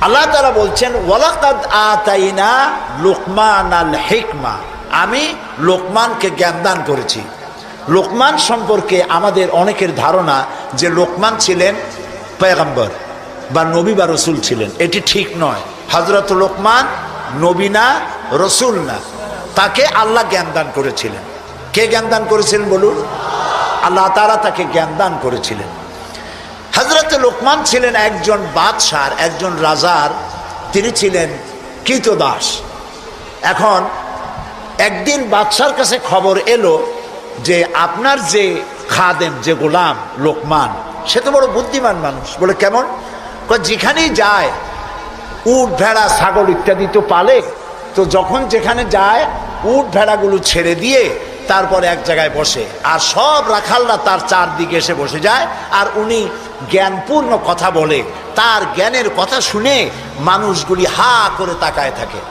আল্লাহ তাআলা বলছেন ওয়ালাকাদ আতাইনা লুকমানাল হিকমা, আমি লোকমানকে জ্ঞান দান করেছি। লোকমান সম্পর্কে আমাদের অনেকের ধারণা যে লোকমান ছিলেন পয়গম্বর বা নবী বা রসুল ছিলেন, এটি ঠিক নয়। হযরত লোকমান নবী না, রসুল না, তাকে আল্লাহ জ্ঞান দান করেছিলেন। কে জ্ঞান দান করেছিলেন বলুন? আল্লাহ তাআলা তাকে জ্ঞান দান করেছিলেন। হযরত লোকমান ছিলেন একজন বাদশার, একজন রাজার, তিনি ছিলেন কৃতদাস। এখন একদিন বাদশার কাছে খবর এলো যে আপনার যে খাদেম, যে গোলাম লোকমান, সে তো বড় বুদ্ধিমান মানুষ। বলে কেমন? যেখানেই যায় উট ভেড়া ছাগল ইত্যাদি তো পালে, তো যখন যেখানে যায় উট ভেড়াগুলো ছেড়ে দিয়ে তারপরে এক জায়গায় বসে, আর সব রাখালরা তার চারদিকে এসে বসে যায়, আর উনি জ্ঞানপূর্ণ কথা বলে। তার জ্ঞানের কথা শুনে মানুষগুলি হা করে তাকায় থাকে।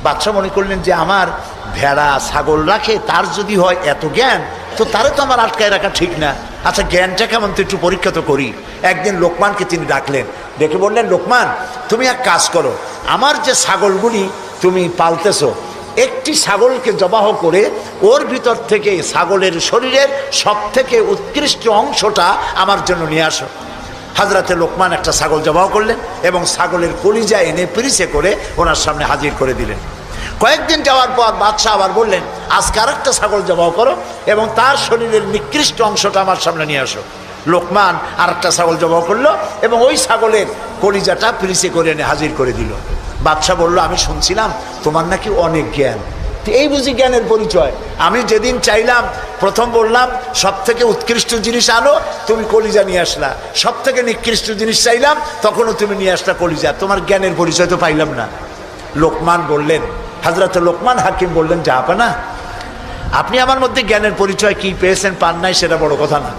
বাদশা মনে করলেন যে আমার ভেড়া ছাগল রাখে, তার যদি হয় এত জ্ঞান, তো তারে তো আমার আটকায় রাখা ঠিক না। আচ্ছা জ্ঞানটা কেমন, তো একটু পরীক্ষা তো করি। একদিন লোকমানকে তিনি ডাকলেন, ডেকে বললেন, লোকমান তুমি এক কাজ করো, আমার যে ছাগলগুলি তুমি পালতেছো, একটি ছাগলকে জবাহ করে ওর ভিতর থেকে ছাগলের শরীরের সব থেকে উৎকৃষ্ট অংশটা আমার জন্য নিয়ে আসো। হযরতে লোকমান একটা ছাগল জবাহ করলেন এবং ছাগলের কলিজা এনে পিরিচে করে ওনার সামনে হাজির করে দিলেন। কয়েকদিন যাওয়ার পর বাদশাহ আবার বললেন, আজকে আর একটা ছাগল জবাহ করো এবং তার শরীরের নিকৃষ্ট অংশটা আমার সামনে নিয়ে আসো। লোকমান আর একটা ছাগল জবাহ করলো এবং ওই ছাগলের কলিজাটা পিরিচে করে এনে হাজির করে দিল। বাদশাহ বলল, আমি শুনছিলাম তোমার নাকি অনেক জ্ঞান, এই বুঝি জ্ঞানের পরিচয়? আমি যেদিন চাইলাম, প্রথম বললাম সব থেকে উৎকৃষ্ট জিনিস আনো, তুমি কলিজা নিয়ে আসলা। সব থেকে নিকৃষ্ট জিনিস চাইলাম, তখনও তুমি নিয়ে আসলা কলিজা। তোমার জ্ঞানের পরিচয় তো পাইলাম না। লোকমান বললেন, হযরত লোকমান হাকিম বললেন, জাহাপানা, আপনি আমার মধ্যে জ্ঞানের পরিচয় কি পেয়েছেন পান নাই সেটা বড় কথা না।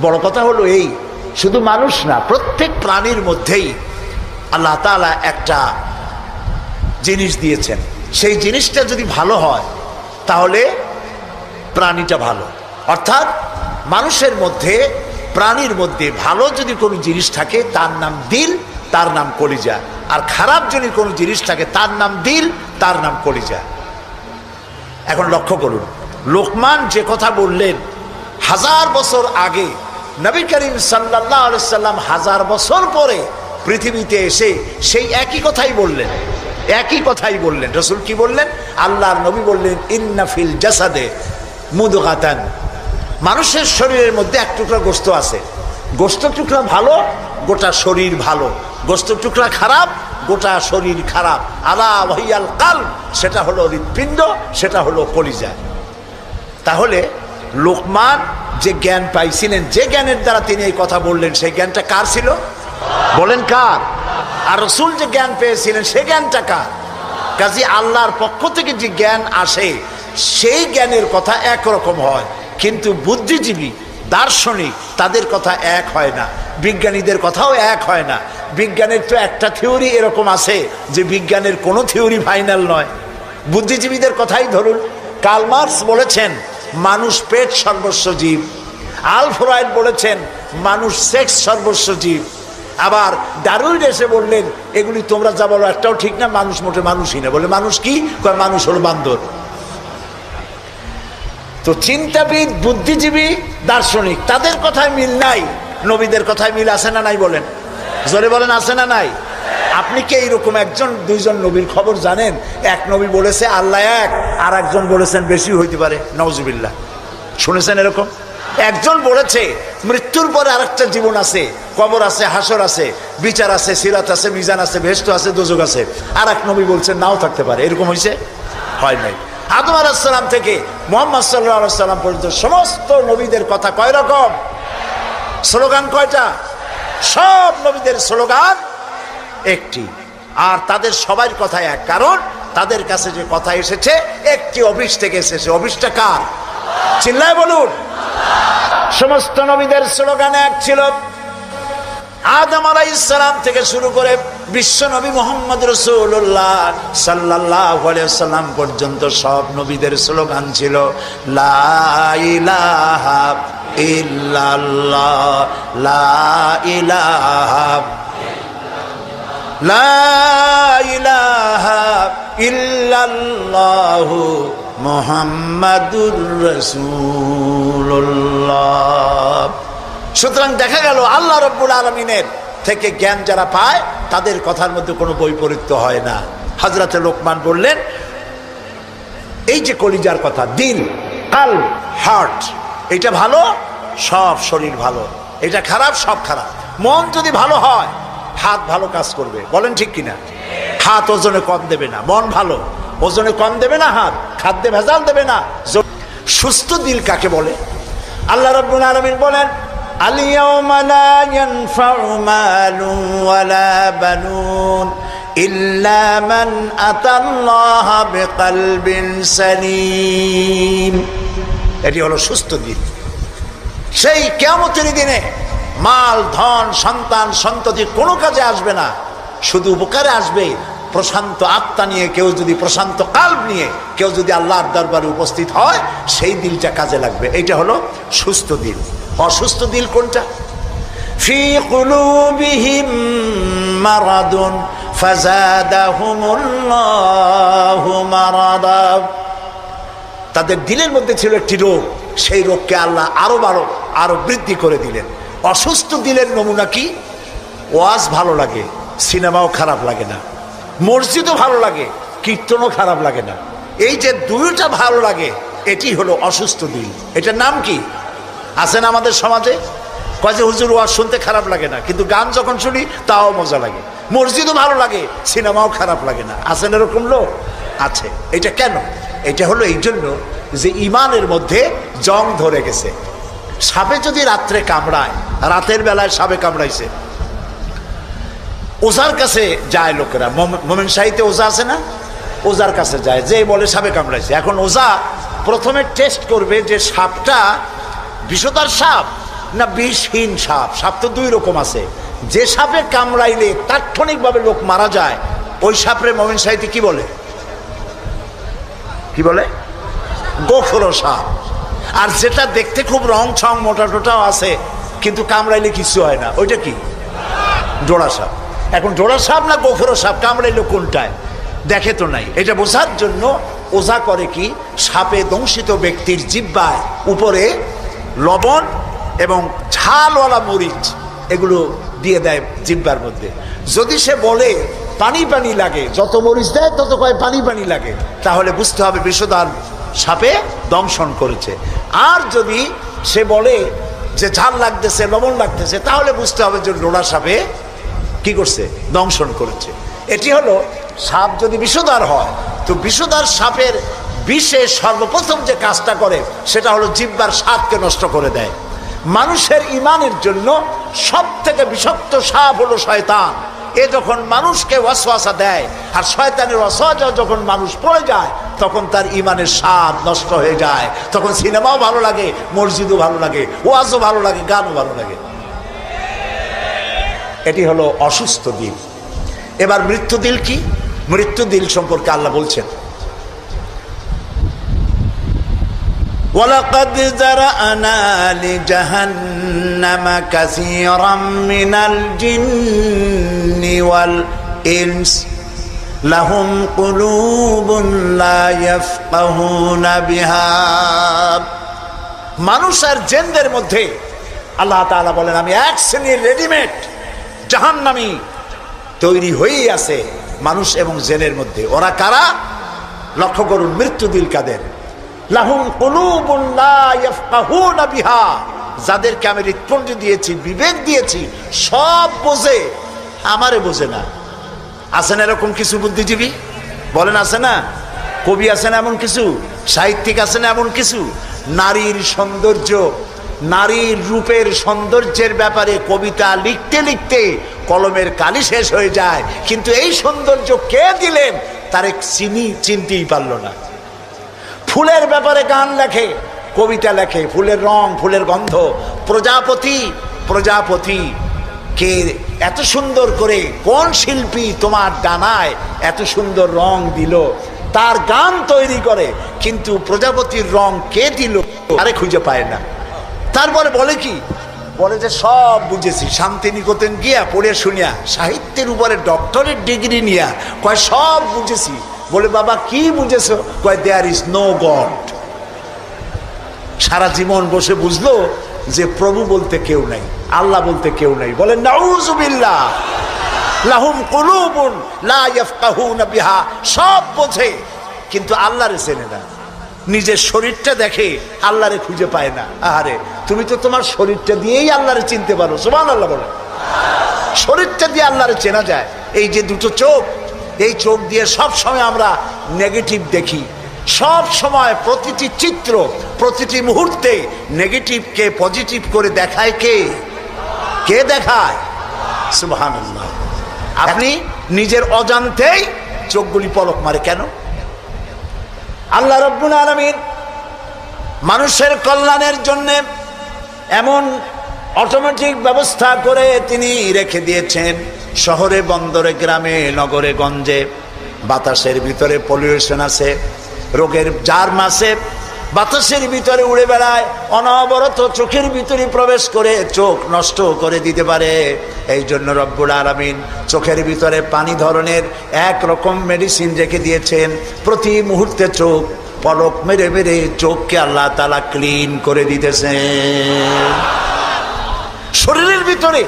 বড় কথা হলো এই, শুধু মানুষ না, প্রত্যেক প্রাণীর মধ্যেই আল্লাহ তাআলা একটা জিনিস দিয়েছেন। সেই জিনিসটা যদি ভালো হয় তাহলে প্রাণীটা ভালো। অর্থাৎ মানুষের মধ্যে, প্রাণীর মধ্যে ভালো যদি কোনো জিনিস থাকে তার নাম দিল, তার নাম কলিজা। আর খারাপ যদি কোনো জিনিস থাকে তার নাম দিল, তার নাম কলিজা। এখন লক্ষ্য করুন, লোকমান যে কথা বললেন 1000 বছর আগে, নবী করিম সাল্লাল্লাহু আলাইহি সাল্লাম 1000 বছর পরে পৃথিবীতে এসে সেই একই কথাই বললেন। একই কথাই বললেন। রাসূল কি বললেন? আল্লাহর নবী বললেন, ইন্না ফিল জাসাদে মুদগাতান, মানুষের শরীরের মধ্যে এক টুকরা গোশত আছে। গোশত টুকরা ভালো, গোটা শরীর ভালো। গোশত টুকরা খারাপ, গোটা শরীর খারাপ। আলা ওয়াহিয়াল কালব, সেটা হলো হৃৎপিণ্ড, সেটা হলো কলিজা। তাহলে লোকমান যে জ্ঞান পাইছিলেন, যে জ্ঞানের দ্বারা তিনি এই কথা বললেন, সেই জ্ঞানটা কার ছিল? বলেন কার? আর রাসূল যে জ্ঞান পেয়েছিলেন সেই জ্ঞানটা কার? কাজী আল্লাহর পক্ষ থেকে যে জ্ঞান আসে সেই জ্ঞানের কথা একরকম হয়, কিন্তু বুদ্ধিজীবী, দার্শনিক, তাদের কথা এক হয় না। বিজ্ঞানীদের কথাও এক হয় না। বিজ্ঞানের তো একটা থিওরি এরকম আছে যে বিজ্ঞানের কোনো থিওরি ফাইনাল নয়। বুদ্ধিজীবীদের কথাই ধরুন, কার্ল মার্কস বলেছেন মানুষ পেট সর্বস্ব জীব। আলফ্রেড বলেছেন মানুষ সেক্স সর্বস্ব জীব। আবার ডারউইন এসে বললেন, এগুলি তোমরা যা বলো একটাও ঠিক না, মানুষ মোটে মানুষই না। বলে মানুষ কি? মানুষ হলো বান্দর। তো চিন্তাবিদ, বুদ্ধিজীবী, দার্শনিক, তাদের কথায় মিল নাই, নবীদের কথায় মিল আছে না নাই? বলেন, জোরে বলেন, আছে না নাই? আপনি কি এইরকম একজন দুইজন নবীর খবর জানেন? এক নবী বলেছে আল্লাহ এক, আর একজন বলেছেন বেশি হইতে পারে, নাউজুবিল্লাহ। শুনেছেন এরকম? একজন বলেছে মৃত্যুর পরে আরেকটা জীবন আছে, কবর আছে, হাসর আছে, বিচার আছে, সিরাত আছে, মিজান আছে, বেহেশত আছে, দোজখ আছে। আর এক নবী বলছেন নাও থাকতে পারে। এরকম হয়েছে? হয় নাই। আদম আলাইহিস সালাম থেকে মুহাম্মদ সাল্লাল্লাহু আলাইহি সাল্লাম পর্যন্ত সমস্ত নবীদের কথা কয় রকম? স্লোগান কয়টা? সব নবীদের স্লোগান একটি, আর তাদের সবার কথা এক। কারণ তাদের কাছে যে কথা এসেছে একটি অফিস থেকে এসেছে। অফিসটা কার? চিল্লায় বলুন। সমস্ত নবীদের স্লোগান এক ছিল। আদম আলাইহিস সালাম থেকে শুরু করে বিশ্ব নবী মুহাম্মদ রাসূলুল্লাহ সাল্লাল্লাহু আলাইহি ওয়াসাল্লাম পর্যন্ত সব নবীদের স্লোগান ছিল লা ইলাহা ইল্লাল্লাহ, লা ইলাহা। লা ইলাহা ইল্লাল্লাহু মুহাম্মাদুর রাসূলুল্লাহ। সুতরাং দেখা গেল আল্লাহ রাব্বুল আলামিনের থেকে জ্ঞান যারা পায় তাদের কথার মধ্যে কোনো বৈপরীত্য হয় না। হযরতে লোকমান বললেন, এই যে কলিজার কথা, দিল, কাল, হার্ট, এটা ভালো সব শরীর ভালো, এটা খারাপ সব খারাপ। মন যদি ভালো হয় হাত ভালো কাজ করবে, বলেন ঠিক কিনা? হাত ওজনে কম দেবে না, মন ভালো ওজনে কম দেবে না, হাত খাদ্যে ভেজাল দেবে না। সুস্থ দিল কাকে বলে? আল্লাহ রাব্বুল আলামিন বলেন, আল-ইয়াওমা লা ইয়ানফাউ মালুন ওয়ালা বানুন ইল্লা মান আতাল্লাহা বিকলবিন সালিম। এটি হলো সুস্থ দিল। সেই কিয়ামতের দিনে মাল, ধন, সন্তান, সন্ততি কোনো কাজে আসবে না, শুধু উপকারে আসবে প্রশান্ত আত্মা নিয়ে। কেউ যদি প্রশান্ত কাল্ব নিয়ে কেউ যদি আল্লাহর দরবারে উপস্থিত হয়, সেই দিলটা কাজে লাগবে। এটা হলো সুস্থ দিল। অসুস্থ দিল কোনটা? ফি কুলুবিহিম মারাদুন ফাযাদাহুমুল্লাহু মারাদা। তাদের দিলের মধ্যে ছিল একটি রোগ, সেই রোগকে আল্লাহ আরো বৃদ্ধি করে দিলেন। অসুস্থ দিলের নমুনা কি? ওয়াজ ভালো লাগে, সিনেমাও খারাপ লাগে না, মসজিদও ভালো লাগে, কীর্তনও খারাপ লাগে না। এই যে দুইটা ভালো লাগে, এটি হলো অসুস্থ দিল। এটার নাম কি? আছে না আমাদের সমাজে? কয় যে হুজুর ওয়াজ শুনতে খারাপ লাগে না, কিন্তু গান যখন শুনি তাও মজা লাগে। মসজিদও ভালো লাগে, সিনেমাও খারাপ লাগে না। আছেন এরকম লোক? আছে। এটা কেন? এটা হলো এই জন্য যে ইমানের মধ্যে জং ধরে গেছে। সাপে যদি রাত্রে কামড়ায়, রাতের বেলায় সাপে কামড়াইছে, ওজার কাছে যায় লোকেরা। মোমেন শাহীতে ওজা আছে না? ওজার কাছে যায়, যে বলে সাপে কামড়াইছে। এখন ওজা প্রথমে টেস্ট করবে যে সাপটা বিষধর সাপ না বিষহীন সাপ। সাপ তো দুই রকম আছে। যে সাপে কামড়াইলে তাৎক্ষণিকভাবে লোক মারা যায়, ওই সাপরে মোমেন শাহীতে কি বলে? কি বলে? গোখরো সাপ। আর যেটা দেখতে খুব রং ছং মোটা টোটাও আছে, কিন্তু কামড়াইলে কিছু হয় না, ওইটা কি? জোড়া সাপ। এখন জোড়া সাপ না গোখরো সাপ কামড়াইলে কোনটায়? দেখে তো নাই। এটা বোঝার জন্য ওঝা করে কি, সাপে দংশিত ব্যক্তির জিহ্বার উপরে লবণ এবং ঝালওয়ালা মরিচ এগুলো দিয়ে দেয় জিহ্বার মধ্যে। যদি সে বলে পানি পানি লাগে, যত মরিচ দেয় তত কয় পানি পানি লাগে, তাহলে বুঝতে হবে বিষধর সাপে দংশন করেছে। আর যদি সে বলে যে ঝাল লাগতেছে, লবণ লাগতেছে, তাহলে বুঝতে হবে যে লোড়া সাপে কি করছে? দংশন করেছে। এটি হলো সাপ যদি বিষধর হয়, তো বিষধর সাপের বিষে সর্বপ্রথম যে কাজটা করে সেটা হলো জিহ্বার স্বাদকে নষ্ট করে দেয়। মানুষের ইমানের জন্য সব থেকে বিষাক্ত সাপ হলো শয়তান। এ যখন মানুষকে ওয়াসওয়াসা দেয়, আর শয়তানের ওয়াসওয়াসা যখন মানুষ পড়ে যায়, তখন তার ইমানের স্বাদ নষ্ট হয়ে যায়। তখন সিনেমাও ভালো লাগে, মসজিদও ভালো লাগে, ওয়াজও ভালো লাগে, গানও ভালো লাগে। এটি হলো অসুস্থ দিল। এবার মৃত্যু দিল কি? মৃত্যু দিল সম্পর্কে আল্লাহ বলছেন, ওয়ালাকাদ যারানা লিজাহান্নামা কাসীরাম মিনাল জিন্নি ওয়াল ইনস লাহুম কুলুবুন লা ইয়াফকাহুনা বিহা। মানুষ আর জিনদের মধ্যে আল্লাহ তাআলা বলেন, আমি এক শ্রেণীর রেডিমেড জাহান্নামী তৈরি হয়েই আছে মানুষ এবং জিনের মধ্যে। ওরা কারা? লক্ষ্য করুন, মৃত্যু দিল কাদের? লাহুম কুলুবুন লা ইয়াফকাহুনা বিহা, যাদেরকে আমি হৃৎপিণ্ড দিয়েছি, বিবেক দিয়েছি, সব বোঝে, আমারে বোঝে না। আছেন এরকম কিছু বুদ্ধিজীবী? বলেন আছে না? কবি আছেন এমন কিছু, সাহিত্যিক আছেন এমন কিছু। নারীর সৌন্দর্য, নারীর রূপের সৌন্দর্যের ব্যাপারে কবিতা লিখতে লিখতে কলমের কালি শেষ হয়ে যায়, কিন্তু এই সৌন্দর্য কে দিলেন তার চিনতেই পারল না। ফুলের ব্যাপারে গান লেখে, কবিতা লেখে, ফুলের রং, ফুলের গন্ধ। প্রজাপতি কে এত সুন্দর করে, কোন শিল্পী তোমার ডানায় এত সুন্দর রং দিল, তার গান তৈরি করে, কিন্তু প্রজাপতির রং কে দিল আরে খুঁজে পায় না। তারপরে বলে কি, বলে যে সব বুঝেছি। শান্তিনিকেতন গিয়া পড়ে শুনিয়া সাহিত্যের উপরে ডক্টরেট ডিগ্রি নিয়া কয় সব বুঝেছি। বলে বাবা কি বুঝেছো? কয় দেয়ার ইজ নো গড। সারা জীবন বসে বুঝলো যে প্রভু বলতে কেউ নাই, আল্লাহ বলতে কেউ নাই। বলে নাউযুবিল্লাহ, লাহুম কুলুবুন লা ইয়াফকাহুনা বিহা। সব বোঝে কিন্তু আল্লাহরে চেনে না। নিজের শরীরটা দেখে, আল্লাহরে খুঁজে পায় না। আহারে, তুমি তো তোমার শরীরটা দিয়েই আল্লাহরে চিনতে পারো। সুবহানাল্লাহ বলে। শরীরটা দিয়ে আল্লাহরে চেনা যায়। এই যে দুটো চোখ, এই চোখ দিয়ে সব সময় আমরা নেগেটিভ দেখি। সব সময় প্রতিটি চিত্র, প্রতিটি মুহূর্তে নেগেটিভকে পজিটিভ করে দেখায় কে? কে দেখায়? সুবহানাল্লাহ। আপনি নিজের অজান্তেই চোখগুলি পলক মারে কেন? আল্লাহ রাব্বুল আলামিন মানুষের কল্যাণের জন্য এমন অটোমেটিক ব্যবস্থা করে তিনি রেখে দিয়েছেন। শহরে, বন্দরে, গ্রামে, নগরে, গঞ্জে বাতাসের ভিতরে পলিউশন আছে, রোগের জার্ম আছে, বাতাসের ভিতরে উড়ে বেড়ায়, অনবরত চোখের ভিতরে প্রবেশ করে চোখ নষ্ট করে দিতে পারে। এই জন্য রব্বুল আলামিন চোখের ভিতরে পানি ধরনের এক রকম মেডিসিন রেখে দিয়েছেন। প্রতি মুহূর্তে চোখ পলক মেরে মেরে চোখকে আল্লাহ তাআলা ক্লিন করে দিতেছেন। শরীরের ভিতরে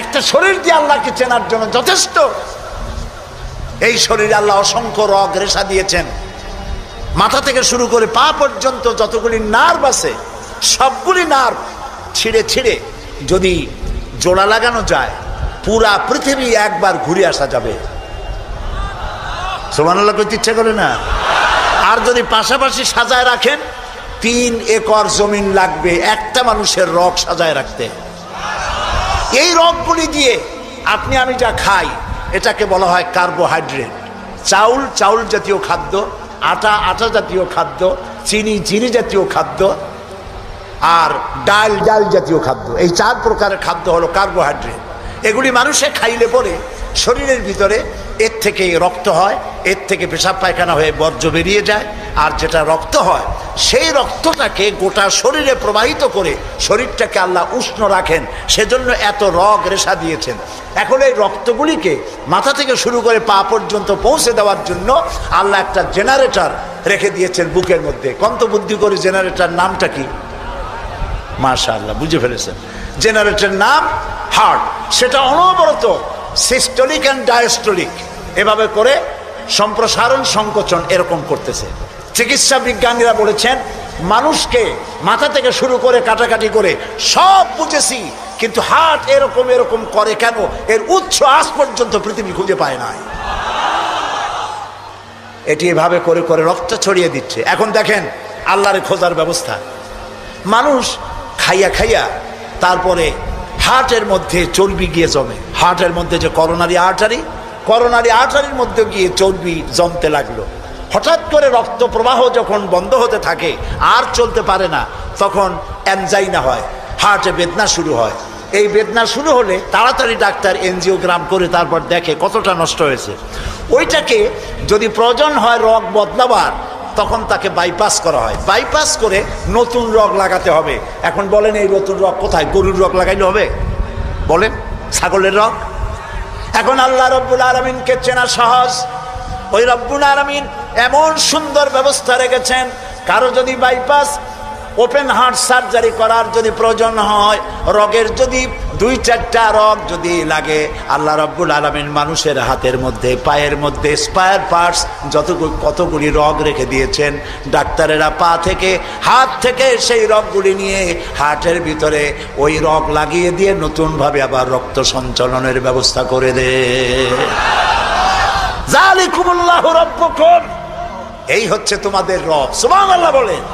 একটা শরীর দিয়ে আল্লাহকে চেনার জন্য যথেষ্ট। এই শরীরে আল্লাহ অসংখ্য রগ রেশা দিয়েছেন। মাথা থেকে শুরু করে পা পর্যন্ত যতগুলি নার্ভ আছে, সবগুলি নার্ভ ছিঁড়ে ছিঁড়ে যদি জোড়া লাগানো যায়, পুরা পৃথিবী একবার ঘুরে আসা যাবে। সুবহানাল্লাহ কইতে ইচ্ছা করে না? আর যদি পাশাপাশি সাজায় রাখেন, 3 একর জমিন লাগবে একটা মানুষের রগ সাজায় রাখতে। এই রগগুলি দিয়ে আপনি আমি যা খাই, এটাকে বলা হয় কার্বোহাইড্রেট। চাউল, চাউল জাতীয় খাদ্য, আটা, আটা জাতীয় খাদ্য, চিনি, চিনি জাতীয় খাদ্য, আর ডাল, ডাল জাতীয় খাদ্য। এই 4 প্রকারের খাদ্য হলো কার্বোহাইড্রেট। এগুলি মানুষে খাইলে পরে শরীরের ভিতরে এর থেকে রক্ত হয়, এর থেকে পেশাব পায়খানা হয়ে বর্জ্য বেরিয়ে যায়। আর যেটা রক্ত হয়, সেই রক্তটাকে গোটা শরীরে প্রবাহিত করে শরীরটাকে আল্লাহ উষ্ণ রাখেন। সেজন্য এত রগ রেশা দিয়েছেন। এখন এই রক্তগুলিকে মাথা থেকে শুরু করে পা পর্যন্ত পৌঁছে দেওয়ার জন্য আল্লাহ একটা জেনারেটর রেখে দিয়েছেন বুকের মধ্যে। কন্ত বুদ্ধি করে জেনারেটর নামটা কি? মাশাআল্লাহ, বুঝে ফেলেছেন। জেনারেটর নাম হার্ট। সেটা অনবরত সিস্টোলিক অ্যান্ড ডায়াস্টোলিক এভাবে করে সম্প্রসারণ, সংকোচন এরকম করতেছে। চিকিৎসা বিজ্ঞানীরা বলেছেন, মানুষকে মাথা থেকে শুরু করে কাটাকাটি করে সব বুঝেছি, কিন্তু হার্ট এরকম এরকম করে কেন, এর উৎস আজ পর্যন্ত পৃথিবী খুঁজে পায় নাই। এটি এভাবে করে করে রক্ত ছড়িয়ে দিচ্ছে। এখন দেখেন আল্লাহর খোঁজার ব্যবস্থা। মানুষ খাইয়া খাইয়া তারপরে হার্টের মধ্যে চর্বি গিয়ে জমে। হার্টের মধ্যে যে করোনারি আর্টারি, করোনারি আর্টারির মধ্যে গিয়ে চর্বি জমতে লাগলো। হঠাৎ করে রক্ত প্রবাহ যখন বন্ধ হতে থাকে, আর চলতে পারে না, তখন অ্যানজাইনা হয়, হার্টে বেদনা শুরু হয়। এই বেদনা শুরু হলে তাড়াতাড়ি ডাক্তার এনজিওগ্রাম করে তারপর দেখে কতটা নষ্ট হয়েছে। ওইটাকে যদি প্রয়োজন হয় রগ বদলাবার, তখন তাকে বাইপাস করা হয়। বাইপাস করে নতুন রগ লাগাতে হবে। এখন বলেন এই নতুন রগ কোথায়? গরুর রগ লাগাইলে হবে? বলেন, ছাগলের রগ? এখন আল্লাহ রব্বুল আলামিনকে চেনা সহজ। ওই রব্বুল আলামিন এমন সুন্দর ব্যবস্থা রেখেছেন, কারো যদি বাইপাস, ওপেন হার্ট সার্জারি করার যদি প্রয়োজন হয়, রগের যদি 2-4টা রগ যদি লাগে, আল্লাহ রাব্বুল আলামিন মানুষের হাতের মধ্যে, পায়ের মধ্যে স্পায়ার পার্টস কতগুলি রগ রেখে দিয়েছেন। ডাক্তারেরা পা থেকে, হাত থেকে সেই রগগুলি নিয়ে হার্টের ভিতরে ওই রগ লাগিয়ে দিয়ে নতুনভাবে আবার রক্ত সঞ্চালনের ব্যবস্থা করে দেয়। যালিকুমুল্লাহু রাব্বুকুম, এই হচ্ছে তোমাদের রব। সুবহানাল্লাহ বলেন।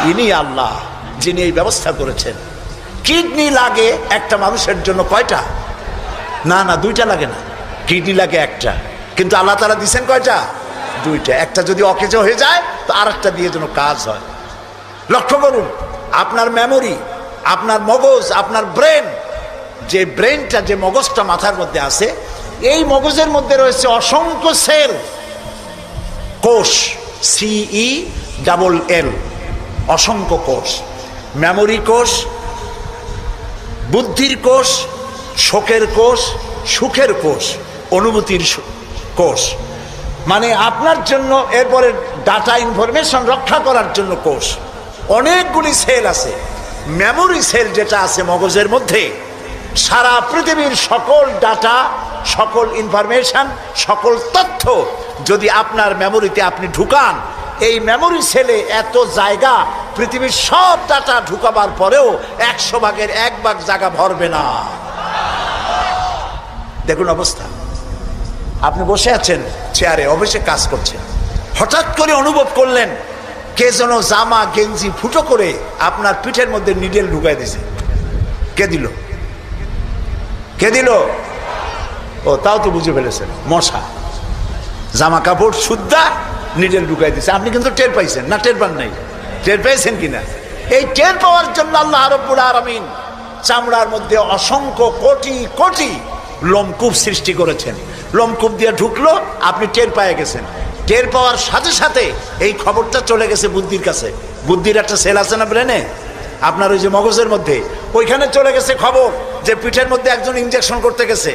ইনি আল্লাহ যিনি এই ব্যবস্থা করেছেন। কিডনি লাগে একটা মানুষের জন্য কয়টা? না না, 2টা লাগে না, কিডনি লাগে একটা, কিন্তু আল্লাহ তাআলা দিয়েছেন কয়টা? 2টা। একটা যদি অকেজো হয়ে যায় তো আরেকটা দিয়ে যেন কাজ হয়। লক্ষ্য করুন, আপনার মেমোরি, আপনার মগজ, আপনার ব্রেন, যে ব্রেনটা, যে মগজটা মাথার মধ্যে আছে, এই মগজের মধ্যে রয়েছে অসংখ্য সেল, কোষ, CELL, অসংখ্য কোষ। মেমোরি কোষ, বুদ্ধির কোষ, শোকের কোষ, সুখের কোষ, অনুভূতির কোষ, মানে আপনার জন্য, এরপরে ডাটা ইনফরমেশন রক্ষা করার জন্য কোষ। অনেকগুলি সেল আছে। মেমোরি সেল যেটা আছে মগজের মধ্যে, সারা পৃথিবীর সকল ডাটা, সকল ইনফরমেশন, সকল তথ্য যদি আপনার মেমোরিতে আপনি ঢুকান, এই মেমোরি সেলে এত জায়গা, পৃথিবীর সব ডাটা ঢুকাবার পরেও 100 ভাগের 1 ভাগ জায়গা ভরবে না। দেখুন অবস্থা। আপনি বসে আছেন চেয়ারে, অফিসে কাজ করছেন, হঠাৎ করে অনুভব করলেন কে যেন জামা গেঞ্জি ফুটো করে আপনার পিঠের মধ্যে নিডেল ঢুকাই দিছে। কে দিল? কে দিল? ও, তাও তো বুঝে ফেলেছেন, মশা। জামা কাপড় সুদ্ধা নিডেল ঢুকাই দিছে। আপনি কিন্তু টের পাইছেন না? টের পান নাই? টের পেয়েছেন কিনা? এই টের পাওয়ার জন্য আল্লাহ রাব্বুল আলামিন চামড়ার মধ্যে অসংখ্য কোটি কোটি লোমকূপ সৃষ্টি করেছেন। লোমকূপ দিয়ে ঢুকলো, আপনি টের পেয়ে গেছেন। টের পাওয়ার সাথে সাথে এই খবরটা চলে গেছে বুদ্ধির কাছে। বুদ্ধির একটা সেল আছে না ব্রেনে, আপনার ওই যে মগজের মধ্যে, ওইখানে চলে গেছে খবর যে পিঠের মধ্যে একজন ইনজেকশন করতে গেছে।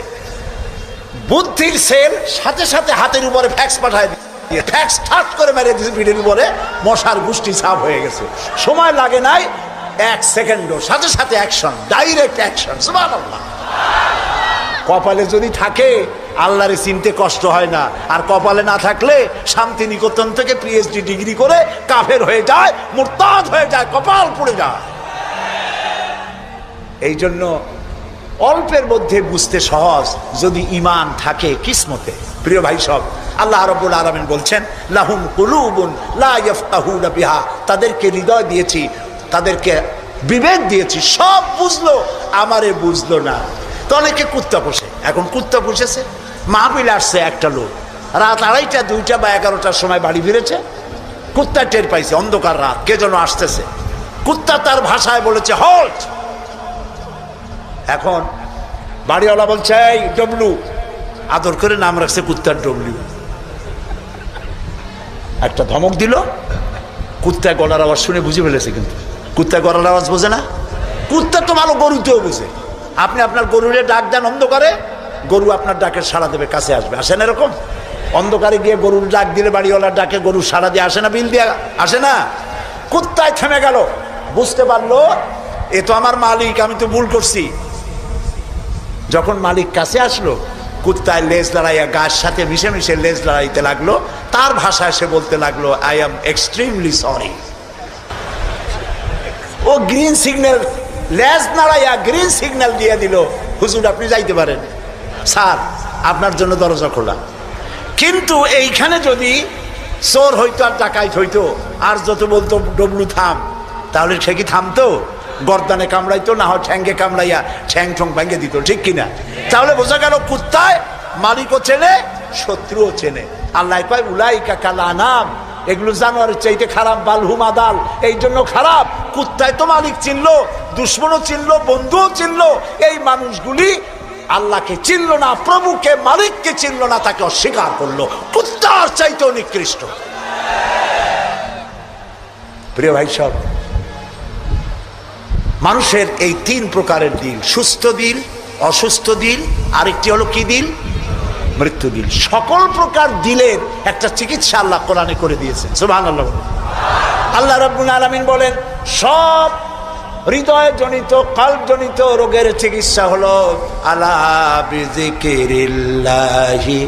বুদ্ধির সেল সাথে সাথে হাতের উপরে ফ্যাক্স পাঠায় দিয়ে ফ্যাক্স ঠাট করে মেরে দিয়েছে পিঠের উপরে, মশার গোষ্ঠী সাফ হয়ে গেছে। সময় লাগে নাই 1 সেকেন্ডও, সাথে সাথে অ্যাকশন, ডাইরেক্ট অ্যাকশন। সুবহানাল্লাহ। কপালে যদি থাকে আল্লাহরে চিনতে কষ্ট হয় না, আর কপালে না থাকলে শান্তিনিকেতন থেকে পিএইচডি ডিগ্রি করে কাফের হয়ে যায়, মুরতাদ হয়ে যায়, কপাল পুড়ে যায়। এই জন্য অল্পের মধ্যে বুঝতে সহজ, যদি ঈমান থাকে কিসমতে। প্রিয় ভাই সব, আল্লাহ রাব্বুল আলামিন বলছেন লাহুম কুলুবুন লা ইয়াফকাহুনা বিহা, তাদেরকে হৃদয় দিয়েছি, তাদেরকে বিবেক দিয়েছি, সব বুঝলো, আমারে বুঝলো না। তো অনেকে কুত্তা পোষে, এখন কুত্তা পুষেছে, মাহফিলে আসছে একটা লোক, রাত 2:30, 2টা বা 11টার সময় বাড়ি ফিরেছে, কুত্তা টের পাইছে অন্ধকার রাত কে যেন আসতেছে, কুত্তা তার ভাষায় বলেছে হল্ট। এখন বাড়িওয়ালা বলছে এই ডব্লু, আদর করে নাম রাখছে কুত্তার ডব্লু। একটা ধমক দিল, কুত্তায় গলার আওয়াজ শুনে বুঝে ফেলেছে, কিন্তু কুত্তায় গলার আওয়াজ বোঝে না। কুত্তা তো ভালো গরুতেও বুঝে। আপনি আপনার গরুরে ডাক দেন অন্ধকারে, গরু আপনার ডাকের সাড়া দেবে, কাছে আসবে। আসেন এরকম? অন্ধকারে গিয়ে গরুর ডাক দিলে বাড়িওয়ালার ডাকে গরু সাড়া দিয়ে আসে না? বিল দিয়ে আসে না? কুত্তায় থেমে গেল, বুঝতে পারলো এ তো আমার মালিক, আমি তো ভুল করছি। যখন মালিক কাছে আসলো, কুত্তায় লেজ লড়াইয়া গাছ সাথে মিশে মিশে লেজ লড়াইতে লাগলো, তার ভাষায় সে বলতে লাগলো আই এম এক্সট্রিমলি সরি। ও গ্রিন সিগন্যাল, লেজ নাড়াইয়া গ্রিন সিগন্যাল দিয়ে দিল, হুজুর আপনি যাইতে পারেন, স্যার আপনার জন্য দরজা খোলা। কিন্তু এইখানে যদি চোর হইতো আর ডাকাইত হইতো, আর যত বলতো ডবলু থাম, তাহলে সে কি থামতো? গর্দানে কামড়াইতো, না হয় ঠ্যাঙ্গে কামড়াইয়া ঠ্যাং ঠং ভেঙে দিত, ঠিক কিনা? তাহলে বোঝা গেল কুত্তায় মালিকও চেনে, শত্রুও চেনে। আল্লাহ কয় উলাইকা কাল আনাম, এগুলো জানোয়ারের চাইতে খারাপ, বালহুম আদাল, এই জন্য খারাপ। কুত্তায় তো মালিক চিনলো, দুশ্মনও চিনলো, বন্ধুও চিনলো। এই মানুষগুলি আল্লাহকে চিনলো না, প্রভুকে মালিককে চিনলো না, তাকে অস্বীকার করলো। কুত্তার চাইতেও নিকৃষ্ট। প্রিয় ভাই সব, মানুষের এই 3 প্রকারের দিল, সুস্থ দিল, অসুস্থ দিল, আরেকটি হলো কি দিল? মৃত্যু দিল। সকল প্রকার দিলের একটা চিকিৎসা আল্লাহ কোরআনে করে দিয়েছেন। সুবহানাল্লাহ। আল্লাহ রাব্বুল আলামিন বলেন সব হৃদয় জনিত, কলব জনিত রোগের চিকিৎসা হলো আলা বিযিকিরিল্লাহি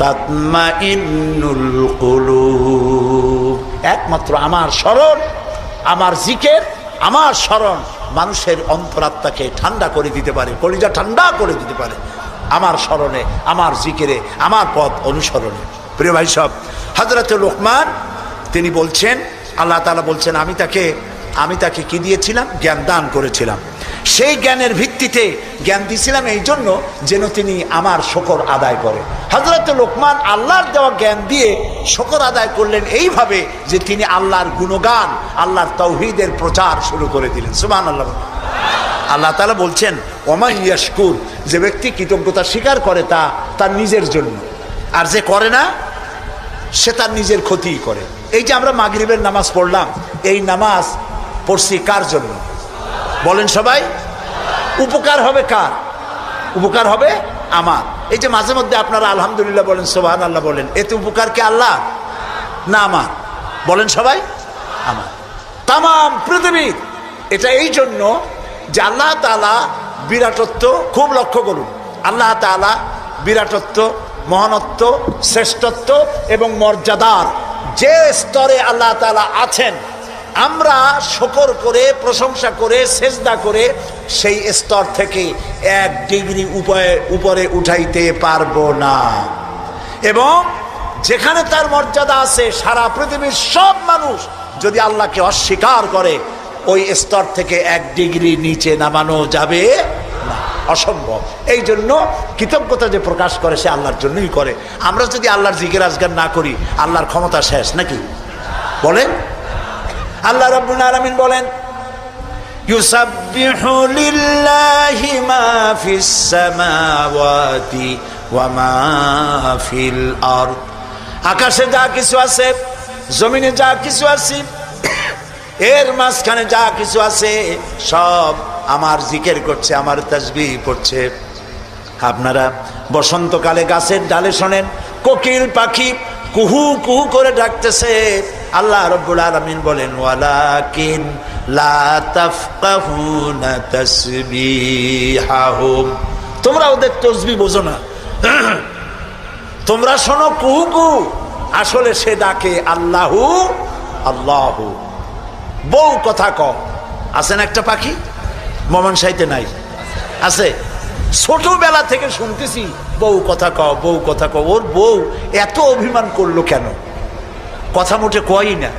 তাতমাইন্নুল কুলুব। একমাত্র আমার স্মরণ, আমার জিকির, আমার স্মরণ মানুষের অন্তরাত্মাকে ঠান্ডা করে দিতে পারে, কলিজা ঠান্ডা করে দিতে পারে। আমার স্মরণে, আমার জিকিরে, আমার পথ অনুসরণে। প্রিয় ভাই সব, হযরত লোকমান তিনি বলছেন, আল্লাহ তাআলা বলছেন আমি তাকে কি দিয়েছিলাম? জ্ঞান দান করেছিলাম। সেই জ্ঞানের ভিত্তিতে জ্ঞান দিয়েছিলাম এই জন্য যেন তিনি আমার শুকর আদায় করে। হযরত লোকমান আল্লাহর দেওয়া জ্ঞান দিয়ে শুকর আদায় করলেন এইভাবে যে তিনি আল্লাহর গুণগান, আল্লাহর তাওহীদের প্রচার শুরু করে দিলেন। সুবহানাল্লাহ। আল্লাহ তাআলা বলছেন ওমান ইয়াশকুর, যে ব্যক্তি কৃতজ্ঞতা স্বীকার করে তা তার নিজের জন্য, আর যে করে না সে তার নিজের ক্ষতিই করে। এই যে আমরা মাগরিবের নামাজ পড়লাম, এই নামাজ পড়ছি কার জন্য? বলেন সবাই। উপকার হবে কার? উপকার হবে আমার। এই যে মাঝে মধ্যে আপনারা আলহামদুলিল্লাহ বলেন, সুবহানাল্লাহ বলেন, এতে উপকার কি আল্লাহ না আমার? বলেন সবাই, আমার। তাম পৃথিবীর এটা এই জন্য যে আল্লাহ তাআলা বিরাটত্ব, খুব লক্ষ্য করুন, আল্লাহ তাআলা বিরাটত্ব, মহানত্ব, শ্রেষ্ঠত্ব এবং মর্যাদার যে স্তরে আল্লাহ তাআলা আছেন, আমরা শুকর করে, প্রশংসা করে, সেজদা করে সেই স্তর থেকে 1 ডিগ্রি উপরে উঠাইতে পারবো না। এবং যেখানে তার মর্যাদা আছে, সারা পৃথিবীর সব মানুষ যদি আল্লাহকে অস্বীকার করে, ওই স্তর থেকে 1 ডিগ্রি নিচে নামানো যাবে না, অসম্ভব। এই জন্য কৃতজ্ঞতা যে প্রকাশ করে সে আল্লাহর জন্যই করে। আমরা যদি আল্লাহর জিকির আজগার না করি, আল্লাহর ক্ষমতা শেষ নাকি? বলেন। আল্লাহ রাব্বুল আলামিন বলেন, ইউসাব্বিহু লিল্লাহি মা ফিস সামাওয়াতি ওয়া মা ফিল আরদ। আকাশে যা কিছু আছে, জমিনে যা কিছু আছে, এর মাঝখানে যা কিছু আছে, সব আমার জিকির করছে, আমার তাসবিহ পড়ছে। আপনারা বসন্তকালে গাছের ডালে শোনেন কোকিল পাখি কুহু কুহু করে ডাকতেছে। আল্লাহ রাব্বুল আলামিন বলেন, ওয়ালাকিন লা তাফকাহুনা তাসবিহাহুম। তোমরা ওদের তাসবিহ বোঝো না, তোমরা শোনো কুহু কুহু, আসলে সে ডাকে আল্লাহু আল্লাহু। বউ কথা কম আছেন একটা পাখি, মমনসাইতে নাই আছে, ছোটবেলা থেকে শুনতেছি বউ কথা কও, বউ কথা কও। ওর বউ এত অভিমান করলো কেন? কথা মোটে কয়ই না।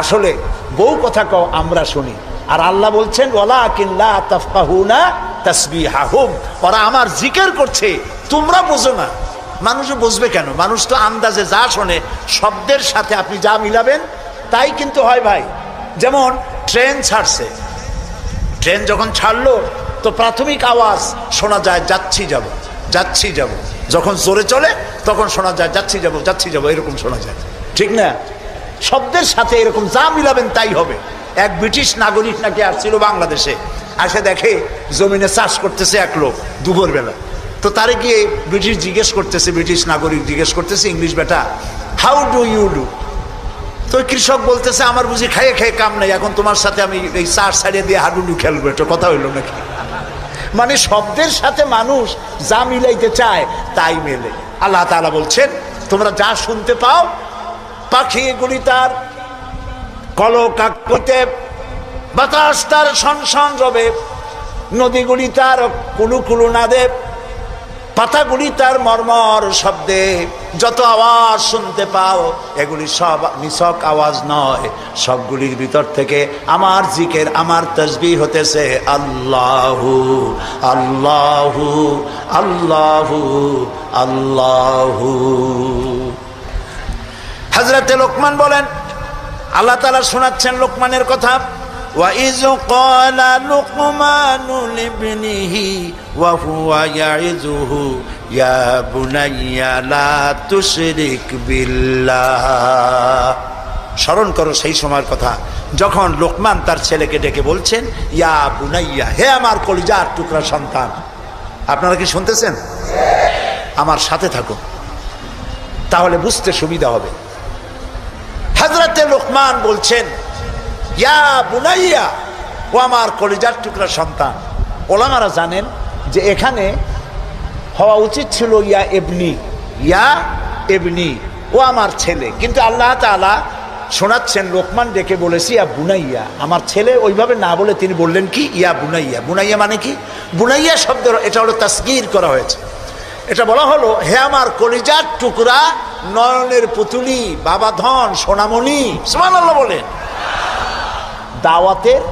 আসলে বউ কথা কও আমরা শুনি, আর আল্লাহ বলছেন ওয়ালাকিন লা তাফকাহুনা তাসবিহাহুম, ওরা আমার জিকির করছে, তোমরা বোঝো না। মানুষও বুঝবে কেন? মানুষ তো আন্দাজে যা শোনে, শব্দের সাথে আপনি যা মিলাবেন তাই কিন্তু হয় ভাই। যেমন ট্রেন ছাড়ছে, ট্রেন যখন ছাড়লো তো প্রাথমিক আওয়াজ শোনা যায় যাচ্ছি যাব, যাচ্ছি যাব। যখন জোরে চলে তখন শোনা যায় যাচ্ছি যাব, যাচ্ছি যাব, এরকম শোনা যায়, ঠিক না? শব্দের সাথে এরকম যা মিলাবেন তাই হবে। এক ব্রিটিশ নাগরিক নাকি আসছিল বাংলাদেশে, আসে দেখে জমিনে চাষ করতেছে এক লোক দুপুরবেলা। তো তারে গিয়ে ব্রিটিশ জিজ্ঞেস করতেছে, ব্রিটিশ নাগরিক জিজ্ঞেস করতেছে, ইংলিশ বেটা, হাউ ডু ইউ ডু? তো কৃষক বলতেছে, আমার বুঝি খাইয়ে খেয়ে কাম নাই, এখন তোমার সাথে আমি এই চাষ ছাড়িয়ে দিয়ে হাডুডু খেলবো, এটা কথা হইলো নাকি? মানে শব্দের সাথে মানুষ যা মিলাইতে চায় তাই মেলে। আল্লাহ তাআলা বলছেন, তোমরা যা শুনতে পাও, পাখিগুলি তার কলকাকলিতে, বাতাস তার শনশন রবে, নদীগুলি তার কুলুকুলু নাদে, পাতাগুলি তার মর্মর শব্দে, যত আওয়াজ শুনতে পাও এগুলি সব নিছক আওয়াজ নয়, সবগুলির ভিতর থেকে আমার জিকির, আমার তাসবিহ হতেছে আল্লাহু আল্লাহু আল্লাহু আল্লাহু। হযরতে লোকমান বলেন, আল্লাহ তাআলা শোনাচ্ছেন লোকমানের কথা, وَإِذْ قَالَ لُقْمَانُ لِابْنِهِ وَهُوَ يَعِظُهُ يَا بُنَيَّ لَا تُشْرِكْ بِاللَّهِ। স্মরণ করো সেই সময়ের কথা যখন লোকমান তার ছেলেকে ডেকে বলছেন, ইয়া বুনাইয়া, হে আমার কলিজার টুকরা সন্তান। আপনারা কি শুনতেছেন? আমার সাথে থাকুন, তাহলে বুঝতে সুবিধা হবে। হযরতে লোকমান বলছেন, ইয়া বুনাইয়া, ও আমার কলিজার টুকরা সন্তান। ওলামারা জানেন যে এখানে হওয়া উচিত ছিল ইয়া এবনি, ইয়া এবনি, ও আমার ছেলে, কিন্তু আল্লাহ তাআলা শোনাচ্ছেন লোকমান ডেকে বলেছি ইয়া বুনাইয়া, আমার ছেলে। ওইভাবে না বলে তিনি বললেন কি ইয়া বুনাইয়া। বুনাইয়া মানে কি? বুনাইয়া শব্দ এটা হলো তাসগীর করা হয়েছে। এটা বলা হলো, হে আমার কলিজার টুকরা, নয়নের পুতুলি, বাবা ধন, সোনামণি। সুবহানাল্লাহ বলেন। দাওয়াতের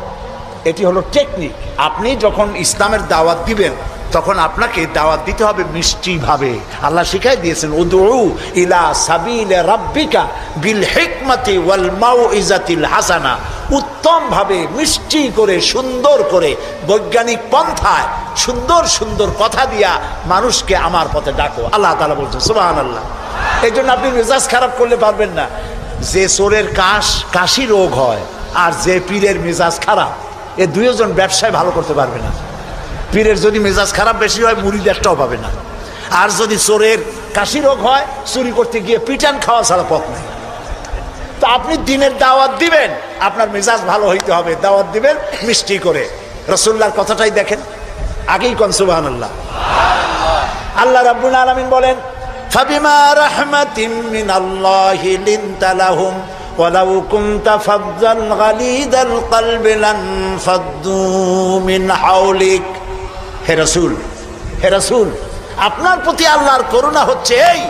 এটি হলো টেকনিক। আপনি যখন ইসলামের দাওয়াত দিবেন তখন আপনাকে দাওয়াত দিতে হবে মিষ্টি ভাবে। আল্লাহ শিখাই দিয়েছেন, উদউ ইলা সাবিলি রাব্বিকা বিল হিকমাতি ওয়াল মাউইজাতিল হাসানা। উত্তম ভাবে, মিষ্টি করে, সুন্দর করে, বৈজ্ঞানিক পন্থায় সুন্দর সুন্দর কথা দিয়া মানুষকে আমার পথে ডাকো। আল্লাহ তাআলা বলছেন, সুবহানাল্লাহ। এই জন্য আপনি মেজাজ খারাপ করলে পারবেন না। যে চোরের কাশি রোগ হয় আর যে পীরের মেজাজ খারাপ, এ দুইজন ব্যবসায় ভালো করতে পারবে না। পীরের যদি মেজাজ খারাপ বেশি হয় মুড়িদ একটাও পাবে না। আর যদি চোরের কাশি রোগ হয় চুরি করতে গিয়ে পিটান খাওয়া ছাড়া পথ নেই। তো আপনি দিনের দাওয়াত দিবেন, আপনার মেজাজ ভালো হইতে হবে, দাওয়াত দিবেন মিষ্টি করে। রাসূলুল্লাহর কথাটাই দেখেন, আগেই কোন সুবহানাল্লাহ। আল্লাহ রাব্বুল আলামিন বলেন ফাবিমা রাহমাতিম মিনাল্লাহি লিনতা লাহুম ওয়ালাউ কুনতা ফাযযাল গালিদাল কলবি লানফাদ্দু মিন হাওলিক। হে রাসূল, আপনার প্রতি আল্লাহর করুণা হচ্ছে এই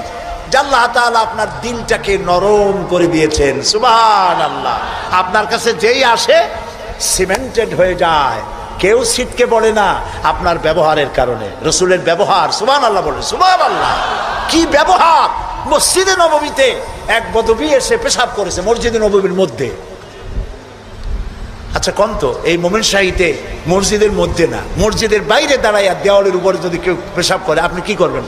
যে আল্লাহ তাআলা আপনার দিলটাকে নরম করে দিয়েছেন। সুবহানাল্লাহ। আপনার কাছে যেই আসে সিমেন্টেড হয়ে যায়, কেউ ছিটকে পড়ে না আপনার ব্যবহারের কারণে। রাসূলের ব্যবহার, সুবহানাল্লাহ বলে, সুবহানাল্লাহ। কি ব্যবহার! মসজিদে নববীতে এক বদবী এসে পেশাব করেছে মসজিদে নববীর মধ্যে। আচ্ছা কোন তো এই মোমেন শাহীতে মসজিদের মধ্যে না, মসজিদের বাইরে দাঁড়াইয়া দেওয়ালের উপরে যদি কেউ পেশাব করে আপনি কি করবেন?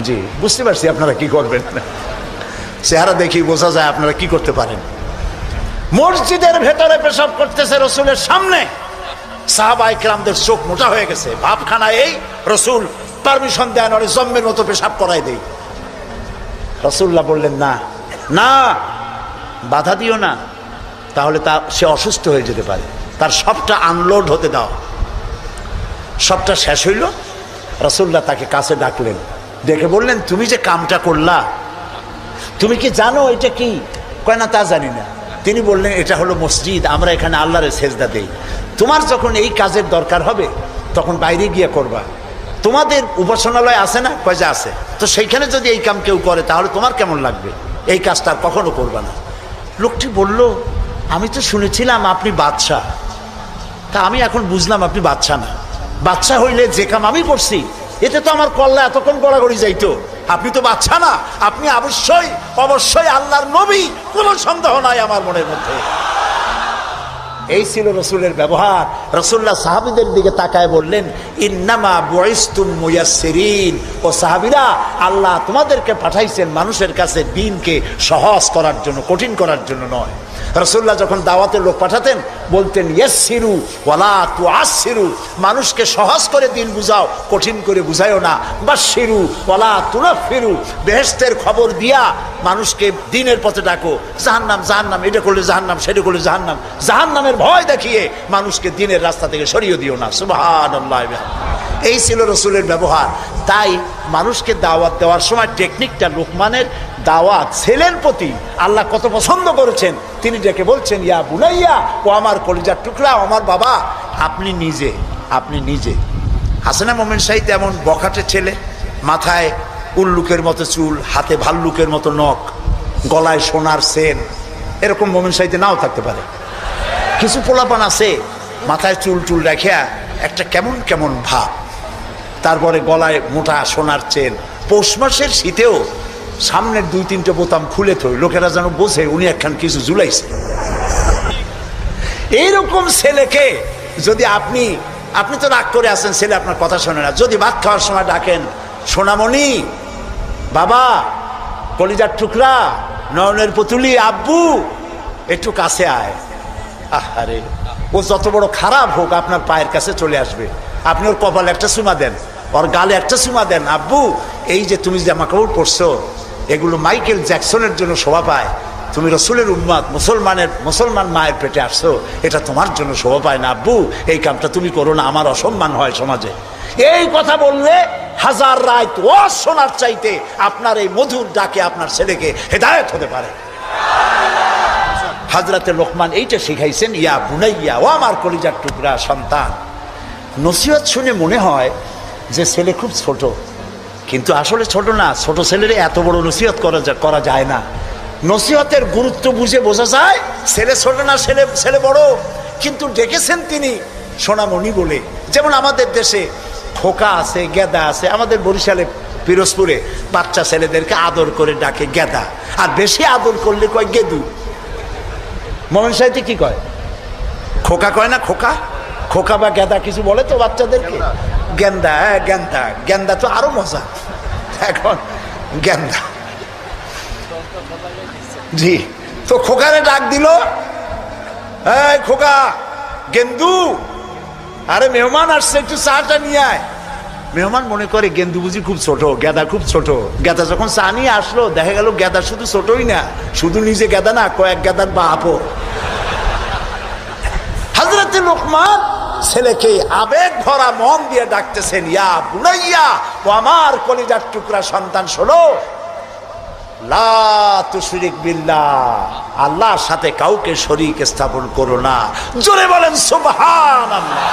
জি বুঝতে পারছি আপনারা কি করবেন। চেহারা দেখি বোঝা যায় আপনারা কি করতে পারেন। মসজিদের ভেতরে পেশাব করতেছে রাসূলের সামনে, সাহাবায়ে কেরামদের চোখ মোটা হয়ে গেছে, ভাবখানা এই রাসূল পারমিশন দেন আর জম্মের মতো পেশাব করাই দেই। রাসূলুল্লাহ বললেন না না, বাধা দিও না, তাহলে সে অসুস্থ হয়ে যেতে পারে, তার সবটা আনলোড হতে দাও। সবটা শেষ হইল, রাসূলুল্লাহ তাকে কাছে ডাকলেন, ডেকে বললেন তুমি যে কামটা করলা তুমি কি জানো এটা কি? কয় না তা জানি না। তিনি বললেন এটা হলো মসজিদ, আমরা এখানে আল্লাহর সেজদা দেই। তোমার যখন এই কাজের দরকার হবে তখন বাইরে গিয়ে করবা। তোমাদের উপাসনালয় আছে না? কয় যে আছে। তো সেইখানে যদি এই কাম কেউ করে তাহলে তোমার কেমন লাগবে? এই কাজটা আর কখনো করবা না। লোকটি বলল আমি তো শুনেছিলাম আপনি বাদশাহ, তা আমি এখন বুঝলাম আপনি বাদশাহ না। বাদশাহ হইলে যে কাম আমি করছি এতে তো আমার কল্লা এতক্ষণ গড়াগড়ি যাইতো। আপনি তো বাদশাহ না, আপনি অবশ্যই আল্লাহর নবী, কোনো সন্দেহ নাই আমার মনের মধ্যে। এই ছিল রাসূলের ব্যবহার। রাসূলুল্লাহ সাহাবীদের দিকে তাকায় বললেন ইন্নামা বুইসতুম মুয়াসসিরিন, ও সাহাবীরা আল্লাহ তোমাদেরকে পাঠাইছেন মানুষের কাছে দ্বীনকে সহজ করার জন্য, কঠিন করার জন্য নয়। রাসূলুল্লাহ যখন দাওয়াতের লোক পাঠাতেন বলতেন ইয়াসসিরু ওয়ালা তুআসসিরু, মানুষকে সহজ করে দিন বুঝাও, কঠিন করে বুঝায়ও না। বাশশিরু ওয়ালা তুনাফিরু, বেহেশতের খবর দিয়া মানুষকে দ্বীনের পথে ডাকো। জাহান্নাম, এটা করলে জাহান্নাম, সেটা করলে জাহান্নাম, জাহান্নামের ভয় দেখিয়ে মানুষকে দ্বীনের রাস্তা থেকে সরিয়ে দিও না। সুবহানাল্লাহ। এই ছিল রাসূলের ব্যবহার। তাই মানুষকে দাওয়াত দেওয়ার সময় টেকনিকটা, লোকমানের দাওয়াত ছেলের প্রতি আল্লাহ কত পছন্দ করেছেন। তিনি ডেকে বলছেন ইয়া বুনাইয়া, ও আমার কলিজার টুকরা, আমার বাবা। আপনি নিজে আছে না মোমেন শাহীতে এমন বখাটে ছেলে, মাথায় উল্লুকের মতো চুল, হাতে ভাল্লুকের মতো নখ, গলায় সোনার চেন, এরকম মোমেন শাহীতে নাও থাকতে পারে। কিছু পোলাপান আছে মাথায় চুল রাখিয়া একটা কেমন ভাব, তারপরে গলায় মোটা সোনার চেন, পৌষ মাসের শীতেও সামনের 2-3টে বোতাম খুলে থই, লোকেরা যেন বোঝে উনি একখান কিছু ঝুলাইছে। এইরকম ছেলেকে যদি আপনি তো রাগ করে আছেন, ছেলে আপনার কথা শোনে না, যদি ভাত খাওয়ার সময় ডাকেন সোনামণি, বাবা, কলিজার টুকরা, নয়নের পুতুলি, আব্বু একটু কাছে আয়, আরে ও যত বড় খারাপ হোক আপনার পায়ের কাছে চলে আসবে। আপনি ওর কপালে একটা চুমা দেন, ওর গালে একটা চুমা দেন। আব্বু, এই যে তুমি জামা কাপড় পরছো এগুলো মাইকেল জ্যাকসনের জন্য শোভা পায়, তুমি রাসূলের উম্মত, মুসলমান মায়ের পেটে আসছো, এটা তোমার জন্য শোভা পায় না। আব্বু, এই কামটা তুমি করো না, আমার অসম্মান হয় সমাজে। এই কথা বললে হাজার রাত ওয়াজ শোনার চাইতে আপনার এই মধুর ডাকে আপনার ছেলেকে হেদায়েত হতে পারে। হযরতে লোকমান এইটা শিখাইছেন, ইয়া বুনাইয়া, ও আমার কলিজার টুকরা সন্তান। নসিহত শুনে মনে হয় যে ছেলে খুব ছোট, কিন্তু আসলে ছোট না। ছোট ছেলের এত বড় নসিহত করা যায় না। নসিহতের গুরুত্ব বুঝে বোঝা যায় ছেলে ছোট না, ছেলে বড়, কিন্তু ডেকেছেন তিনি সোনামণি বলে। যেমন আমাদের দেশে খোকা আছে, গেদা আছে। আমাদের বরিশালে পিরোজপুরে বাচ্চা ছেলেদেরকে আদর করে ডাকে গেদা, আর বেশি আদর করলে কয় গেদু। মোমেন শাহীতে কি কয়? খোকা কয় না? খোকা বা গেদা কিছু বলে তো বাচ্চাদেরকে? গেন্দা, গেন্দা তো আরো মজা। এখন গেন্দা, জি। তো খোকারে ডাক দিল, এই খোকা, গেন্দু, আরে মেহমান আসছে, একটু চাটা নিয়ে আয়। মেহমান মনে করে গেন্দু বুঝি খুব ছোট, গেদা খুব ছোট। গেদা যখন চা নিয়ে আসলো, দেখা গেল গেদা শুধু ছোটই না, শুধু নিজে গেদা না, কয়েক গেদার বাপও। হযরত লোকমান ছেলেকে আবেগ ভরা মন দিয়ে ডাকতেছেন, ইয়া বুনাইয়া, ও আমার কলিজার টুকরা সন্তান, শোনো, লা তুশরিক বিল্লাহ, আল্লাহর সাথে কাউকে শরীক স্থাপন করো না। জোরে বলেন সুবহানাল্লাহ।